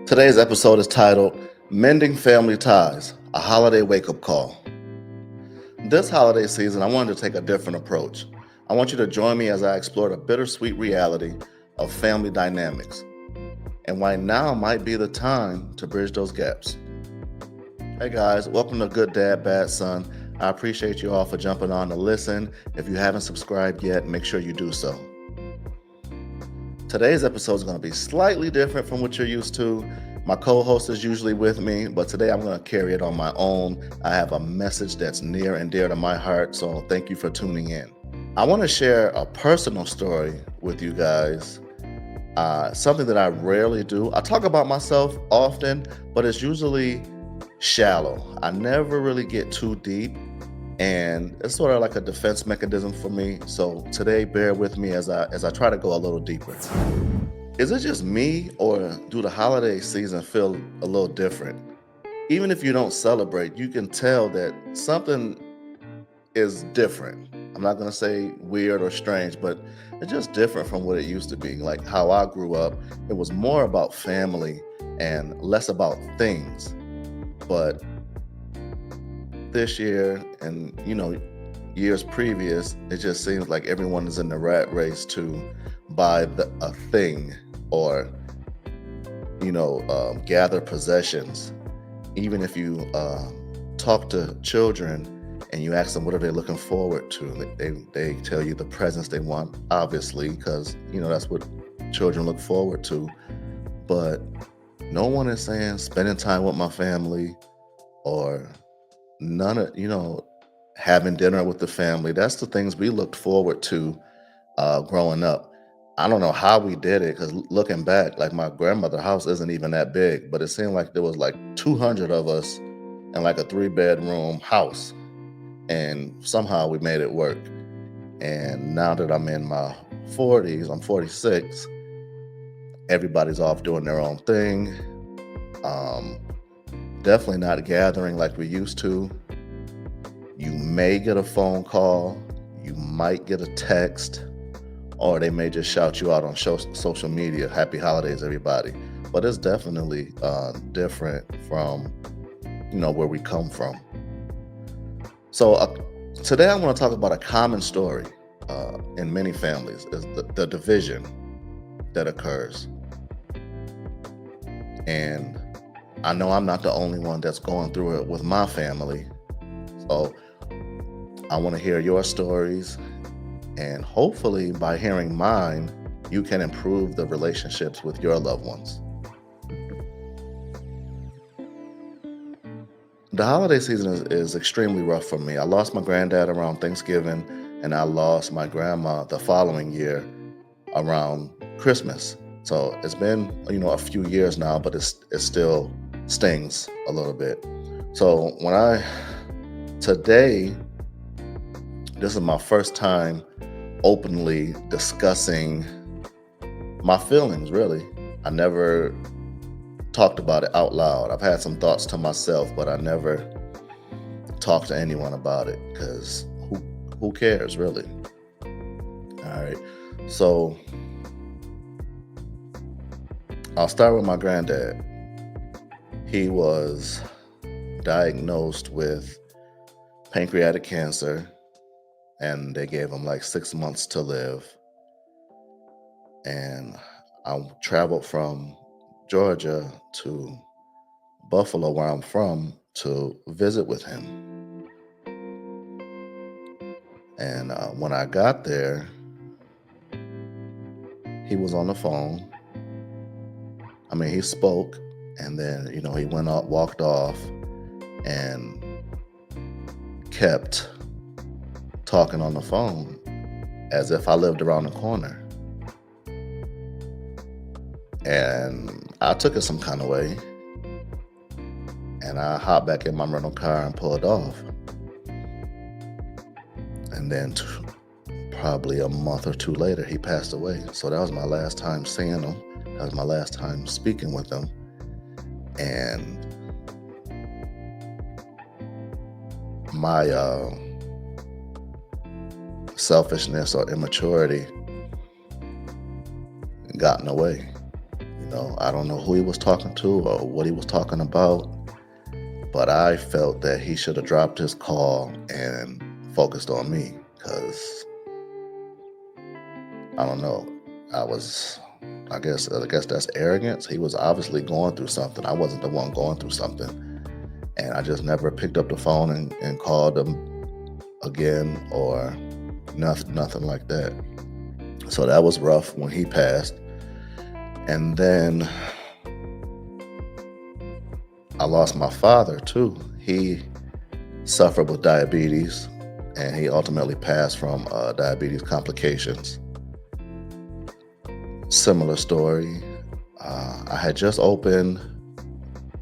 Today's episode is titled Mending Family Ties, a Holiday Wake-Up Call. This holiday season, I wanted to take a different approach. I want you to join me as I explore the bittersweet reality of family dynamics and why now might be the time to bridge those gaps. Hey guys, welcome to Good Dad, Bad Son. I appreciate you all for jumping on to listen. If you haven't subscribed yet, make sure you do so. Today's episode is going to be slightly different from what you're used to. My co-host is usually with me, but today I'm going to carry it on my own. I have a message that's near and dear to my heart, so thank you for tuning in. I want to share a personal story with you guys, something that I rarely do. I talk about myself often, but it's usually shallow. I never really get too deep, and it's sort of like a defense mechanism for me. So today, bear with me as I try to go a little deeper. Is it just me, or do the holiday season feel a little different? Even if you don't celebrate, you can tell that something is different. I'm not going to say weird or strange, but it's just different from what it used to be. Like how I grew up, it was more about family and less about things. But this year and years previous, it just seems like everyone is in the rat race to buy a thing or gather possessions. Even if you talk to children and you ask them what are they looking forward to, they tell you the presents they want, obviously, because that's what children look forward to. But no one is saying spending time with my family, or none of having dinner with the family. That's the things we looked forward to growing up. I don't know how we did it, because looking back, like my grandmother's house isn't even that big, but it seemed like there was like 200 of us in like a 3-bedroom house, and somehow we made it work. And now that I'm in my 40s, I'm 46, everybody's off doing their own thing. Definitely not gathering like we used to. You may get a phone call, you might get a text, or they may just shout you out on social media, happy holidays, everybody. But it's definitely different from, where we come from. So today I want to talk about a common story in many families, is the division that occurs. And I know I'm not the only one that's going through it with my family. So I want to hear your stories, and hopefully by hearing mine, you can improve the relationships with your loved ones. The holiday season is extremely rough for me. I lost my granddad around Thanksgiving, and I lost my grandma the following year around Christmas. So it's been, a few years now, but it still stings a little bit. So today, this is my first time openly discussing my feelings, really. I never talked about it out loud. I've had some thoughts to myself, but I never talked to anyone about it, because who cares, really? All right. So I'll start with my granddad. He was diagnosed with pancreatic cancer, and they gave him like 6 months to live. And I traveled from Georgia to Buffalo, where I'm from, to visit with him. And when I got there, he was on the phone. I mean, he spoke, and then, he went up, walked off, and kept talking on the phone as if I lived around the corner. And I took it some kind of way, and I hopped back in my rental car and pulled off. And then probably a month or two later, he passed away. So that was my last time seeing him. That was my last time speaking with him. And my selfishness or immaturity got in the way. I don't know who he was talking to or what he was talking about, but I felt that he should have dropped his call and focused on me because I don't know. I was, I guess that's arrogance. He was obviously going through something. I wasn't the one going through something, and I just never picked up the phone and called him again or nothing like that. So that was rough when he passed. And then I lost my father too. He suffered with diabetes, and he ultimately passed from diabetes complications. Similar story. I had just opened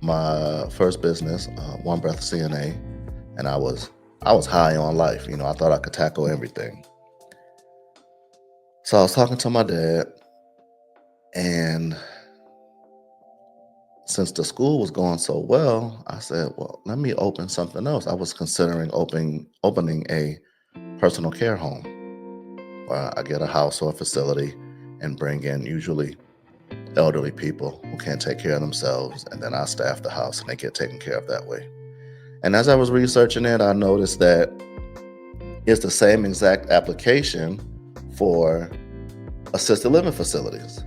my first business, One Breath CNA, and I was high on life. I thought I could tackle everything. So I was talking to my dad, and since the school was going so well, I said, well, let me open something else. I was considering opening a personal care home where I get a house or a facility and bring in usually elderly people who can't take care of themselves, and then I staff the house and they get taken care of that way. And as I was researching it, I noticed that it's the same exact application for assisted living facilities.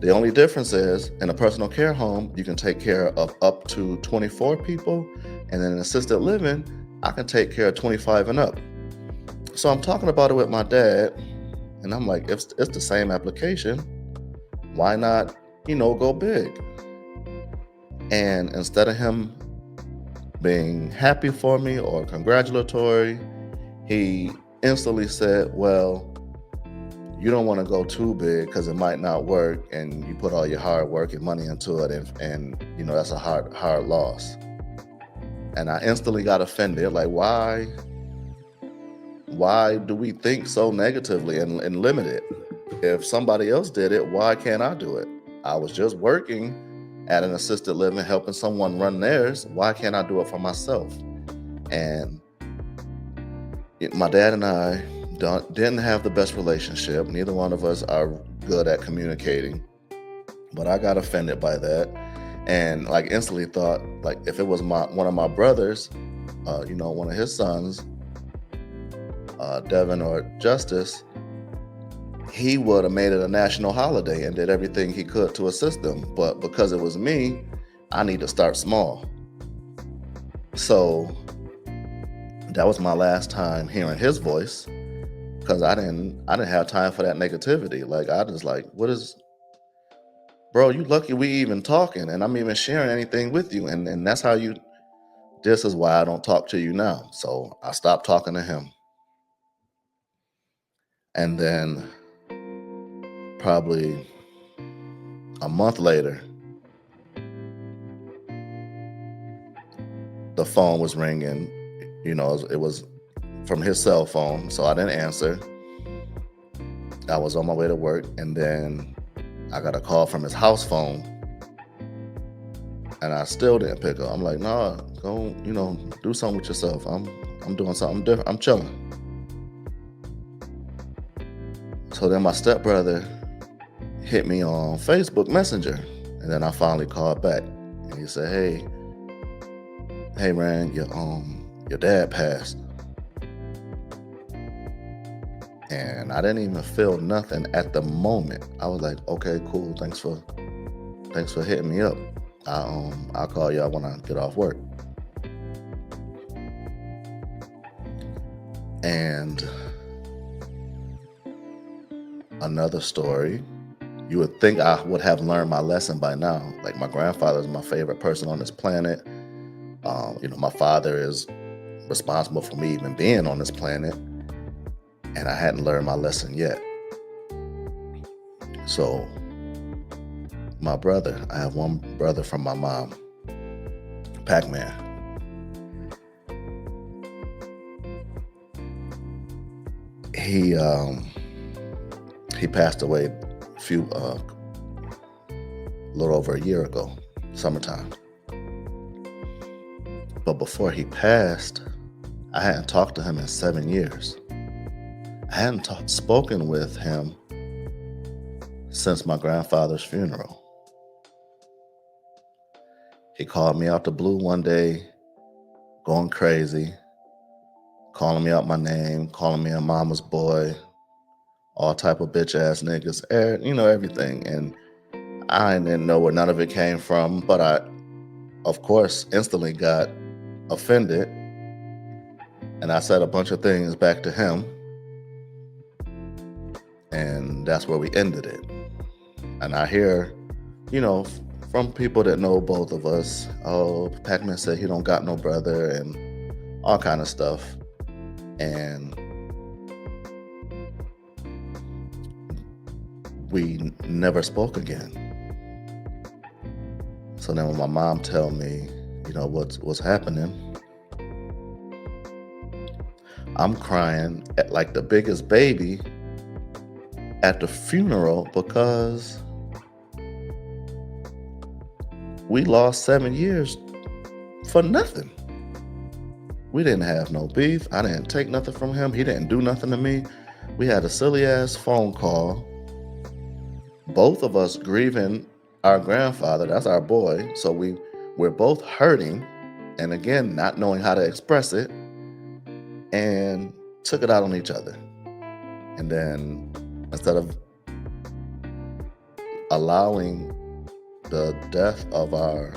The only difference is in a personal care home, you can take care of up to 24 people, and then in assisted living, I can take care of 25 and up. So I'm talking about it with my dad, and I'm like, if it's the same application, why not, go big? And instead of him being happy for me or congratulatory, he instantly said, well, you don't want to go too big because it might not work, and you put all your hard work and money into it, and that's a hard loss. And I instantly got offended. Like, why do we think so negatively and limit it? If somebody else did it, why can't I do it? I was just working at an assisted living, helping someone run theirs. Why can't I do it for myself? And my dad and I didn't have the best relationship. Neither one of us are good at communicating, but I got offended by that, and instantly thought, if it was one of my brothers, one of his sons, Devin or Justice, he would have made it a national holiday and did everything he could to assist them. But because it was me, I need to start small. So that was my last time hearing his voice, because I didn't have time for that negativity. I just bro, you lucky we even talking and I'm even sharing anything with you. And that's how this is why I don't talk to you now. So I stopped talking to him. And then probably a month later, the phone was ringing. It was from his cell phone, so I didn't answer. I was on my way to work, and then I got a call from his house phone, and I still didn't pick up. I'm like, nah, go, do something with yourself. I'm doing something different. I'm chilling. So then my stepbrother hit me on Facebook Messenger, and then I finally called back, and he said, hey Rand, your dad passed. And I didn't even feel nothing at the moment. I was like, okay, cool. Thanks for hitting me up. I'll call y'all when I get off work. And another story, you would think I would have learned my lesson by now. My grandfather is my favorite person on this planet. My father is responsible for me even being on this planet, and I hadn't learned my lesson yet. So my brother, I have one brother from my mom, Pac-Man. He passed away a little over a year ago, summertime. But before he passed, I hadn't talked to him in 7 years. I hadn't spoken with him since my grandfather's funeral. He called me out the blue one day, going crazy, calling me out my name, calling me a mama's boy, all type of bitch ass niggas, everything. And I didn't know where none of it came from, but I, of course, instantly got offended. And I said a bunch of things back to him. And that's where we ended it. And I hear, from people that know both of us, oh, Pac-Man said he don't got no brother and all kind of stuff. And we never spoke again. So then when my mom tell me, what's happening, I'm crying like the biggest baby at the funeral because we lost 7 years for nothing. We didn't have no beef. I didn't take nothing from him. He didn't do nothing to me. We had a silly ass phone call. Both of us grieving our grandfather. That's our boy. So we're both hurting, and again, not knowing how to express it, and took it out on each other. And then instead of allowing the death of our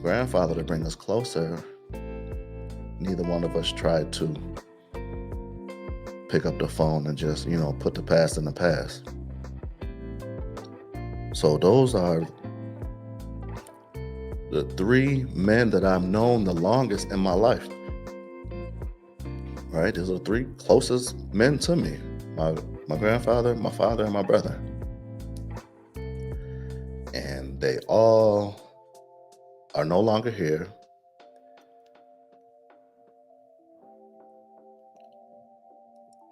grandfather to bring us closer, neither one of us tried to pick up the phone and just, put the past in the past. So those are the 3 men that I've known the longest in my life. Right? These are the 3 closest men to me. My grandfather, my father, and my brother. And they all are no longer here.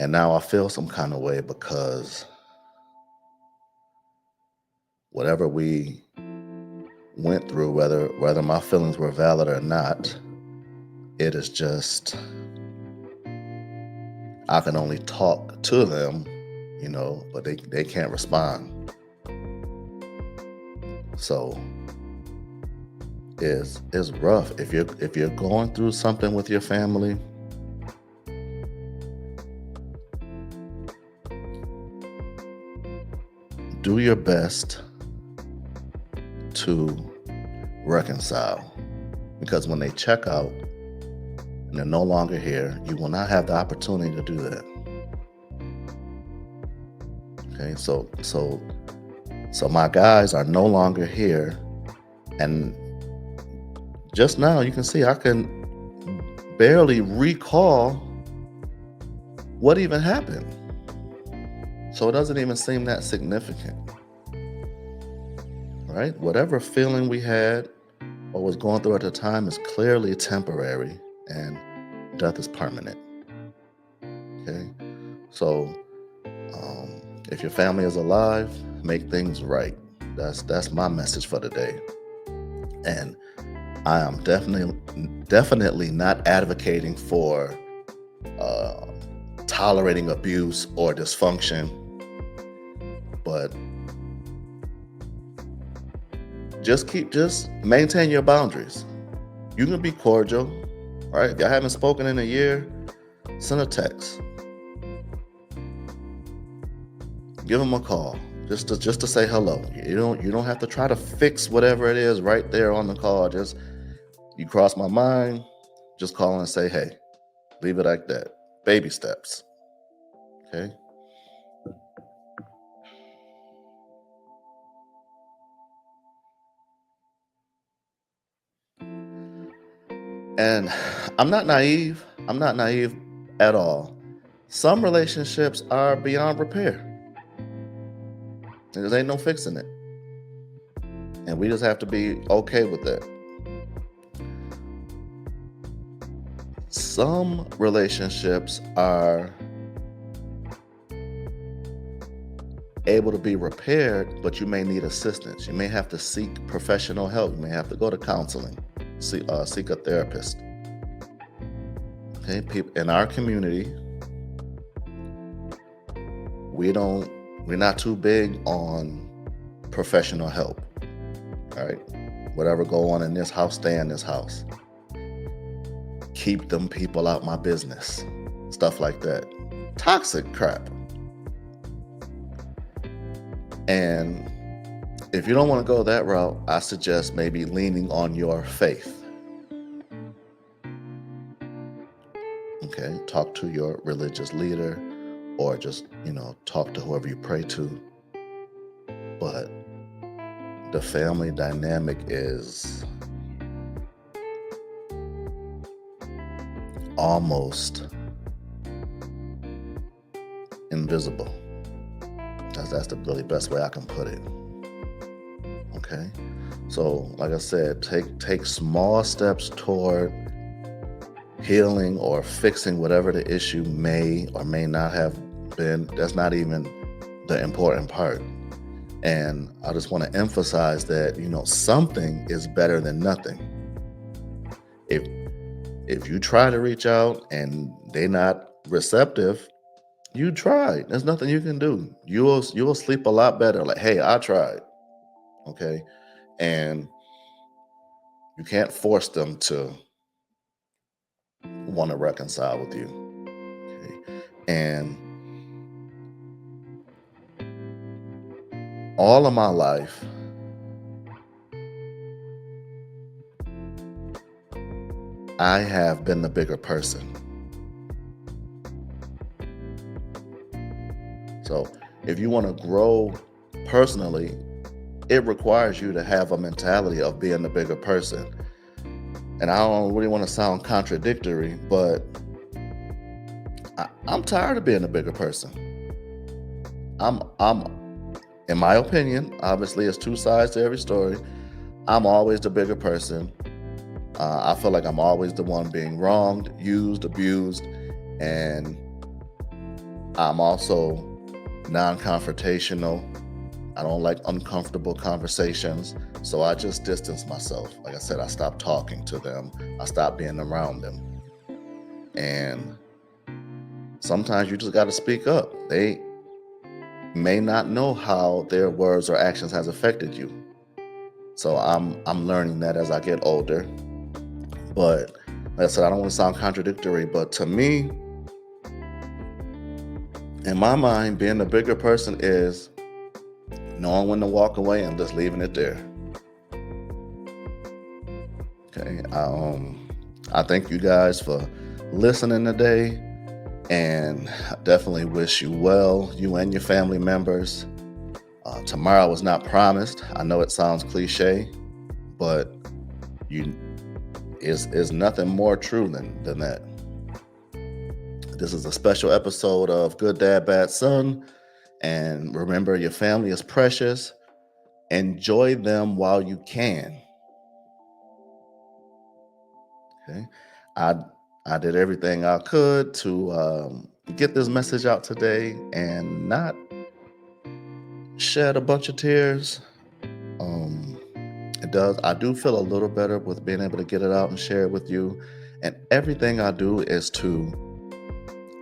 And now I feel some kind of way because whatever we went through, whether my feelings were valid or not, it is just, I can only talk to them, but they can't respond. So it's rough. If you're going through something with your family, do your best to reconcile, because when they check out and they're no longer here, you will not have the opportunity to do that. Okay, so my guys are no longer here, and just now you can see I can barely recall what even happened. So it doesn't even seem that significant. Right? Whatever feeling we had or was going through at the time is clearly temporary, and death is permanent. Okay? So if your family is alive, make things right. That's my message for today. And I am definitely not advocating for tolerating abuse or dysfunction, but just maintain your boundaries. You can be cordial, right? If y'all haven't spoken in a year, send a text. Give them a call, just to say hello. You don't have to try to fix whatever it is right there on the call. Just, you cross my mind, just call and say, hey. Leave it like that. Baby steps. Okay? And I'm not naive. I'm not naive at all. Some relationships are beyond repair. There ain't no fixing it. And we just have to be okay with that. Some relationships are able to be repaired, but you may need assistance. You may have to seek professional help. You may have to go to counseling, seek a therapist. Okay, people in our community, we don't We're not too big on professional help. All right. Whatever go on in this house, stay in this house. Keep them people out my business. Stuff like that. Toxic crap. And if you don't want to go that route, I suggest maybe leaning on your faith. Okay, talk to your religious leader or just, talk to whoever you pray to. But the family dynamic is almost invisible. That's the really best way I can put it. Okay, so like I said, take small steps toward healing or fixing whatever the issue may or may not have been. That's not even the important part. And I just want to emphasize that, something is better than nothing. If you try to reach out and they're not receptive, you tried. There's nothing you can do. You'll sleep a lot better. Like, hey, I tried. Okay. And you can't force them to want to reconcile with you. Okay. And all of my life, I have been the bigger person. So if you want to grow personally, it requires you to have a mentality of being the bigger person. And I don't really want to sound contradictory, but I'm tired of being the bigger person. I'm, in my opinion, obviously it's two sides to every story. I'm always the bigger person. I feel like I'm always the one being wronged, used, abused, and I'm also non-confrontational. I don't like uncomfortable conversations, so I just distance myself. Like I said, I stopped talking to them. I stopped being around them. And sometimes you just got to speak up. They may not know how their words or actions has affected you. So I'm learning that as I get older. But like I said, I don't want to sound contradictory, but to me, in my mind, being the bigger person is knowing when to walk away and just leaving it there. Okay. I thank you guys for listening today, and I definitely wish you well, you and your family members. Tomorrow is not promised. I know it sounds cliche, but is nothing more true than that. This is a special episode of Good Dad, Bad Son. And remember, your family is precious. Enjoy them while you can. Okay. I did everything I could to get this message out today and not shed a bunch of tears. I do feel a little better with being able to get it out and share it with you. And everything I do is to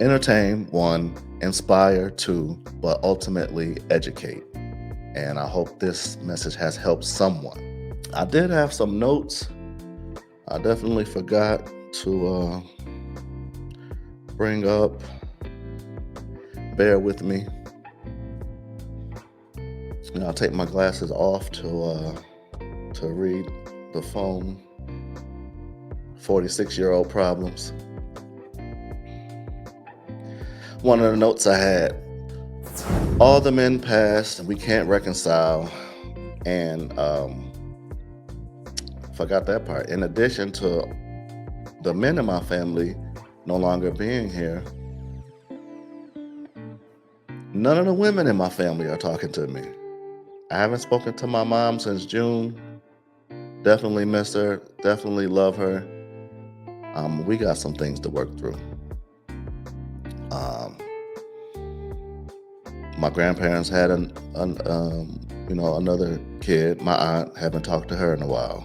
entertain, one, inspire, two, but ultimately educate. And I hope this message has helped someone. I did have some notes. I definitely forgot to bring up. Bear with me. I'll take my glasses off to read the phone. 46-year-old problems. One of the notes I had: all the men passed, and we can't reconcile. And forgot that part. In addition to the men in my family no longer being here, none of the women in my family are talking to me. I haven't spoken to my mom since June. Definitely miss her. Definitely love her. We got some things to work through. My grandparents had another kid. My aunt, haven't talked to her in a while.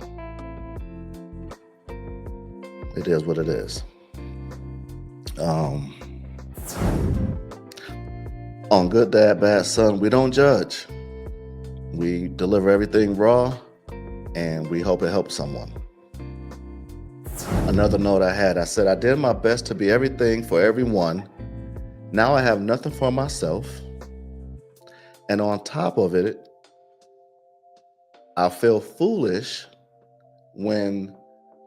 It is what it is. On Good Dad, Bad Son, we don't judge. We deliver everything raw, and we hope it helps someone. Another note I said, I did my best to be everything for everyone. Now I have nothing for myself. And on top of it, I feel foolish when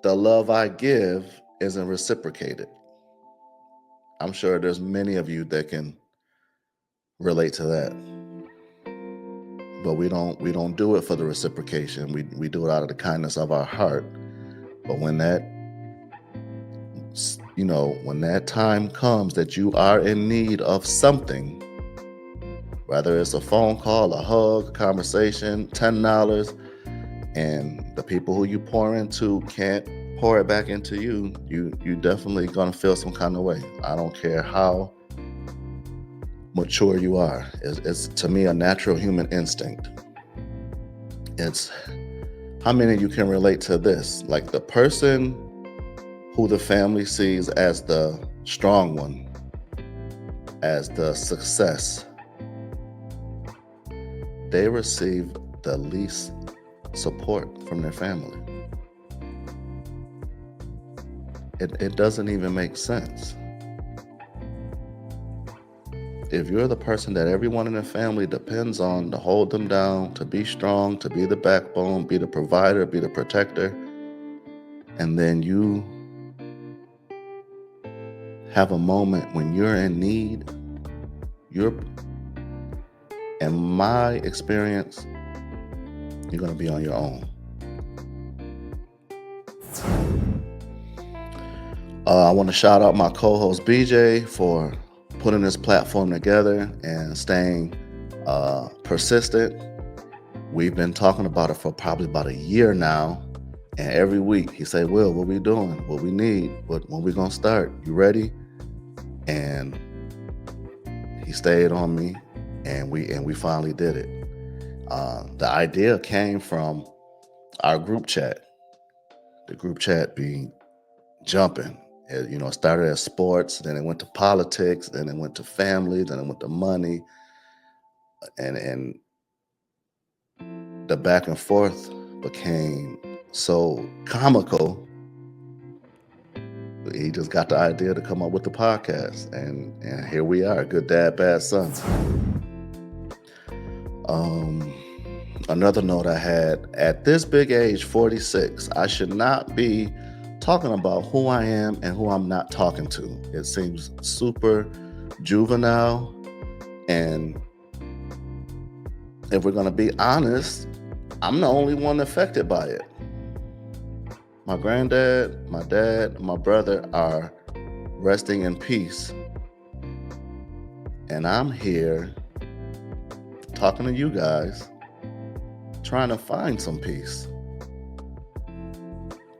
the love I give isn't reciprocated. I'm sure there's many of you that can relate to that. But we don't do it for the reciprocation. We do it out of the kindness of our heart. But when that time comes that you are in need of something, whether it's a phone call, a hug, a conversation, $10, and the people who you pour into can't pour it back into you, you definitely gonna feel some kind of way. I don't care how mature you are. It's to me a natural human instinct. It's how many of you can relate to this? Like the person who the family sees as the strong one, as the success, they receive the least support from their family. It doesn't even make sense. If you're the person that everyone in the family depends on to hold them down, to be strong, to be the backbone, be the provider, be the protector, and then you have a moment when you're in need, in my experience, you're going to be on your own. I want to shout out my co-host BJ for putting this platform together and staying persistent. We've been talking about it for probably about a year now, and every week he say, "Will, what we doing? What we need? When we gonna start? You ready?" And he stayed on me, and we finally did it. The idea came from our group chat. The group chat being jumping. It started as sports, then it went to politics, then it went to family, then it went to money, and the back and forth became so comical. He just got the idea to come up with the podcast, and here we are, Good Dad, Bad Son. Another note I had, at this big age, 46, I should not be talking about who I am and who I'm not talking to. It seems super juvenile, and if we're going to be honest, I'm the only one affected by it. My granddad, my dad, my brother are resting in peace, and I'm here talking to you guys, trying to find some peace.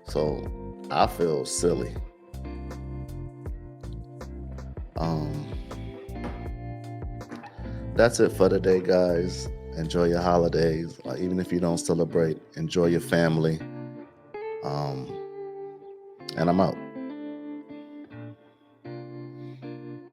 So I feel silly. That's it for today, guys. Enjoy your holidays. Even if you don't celebrate, enjoy your family. And I'm out.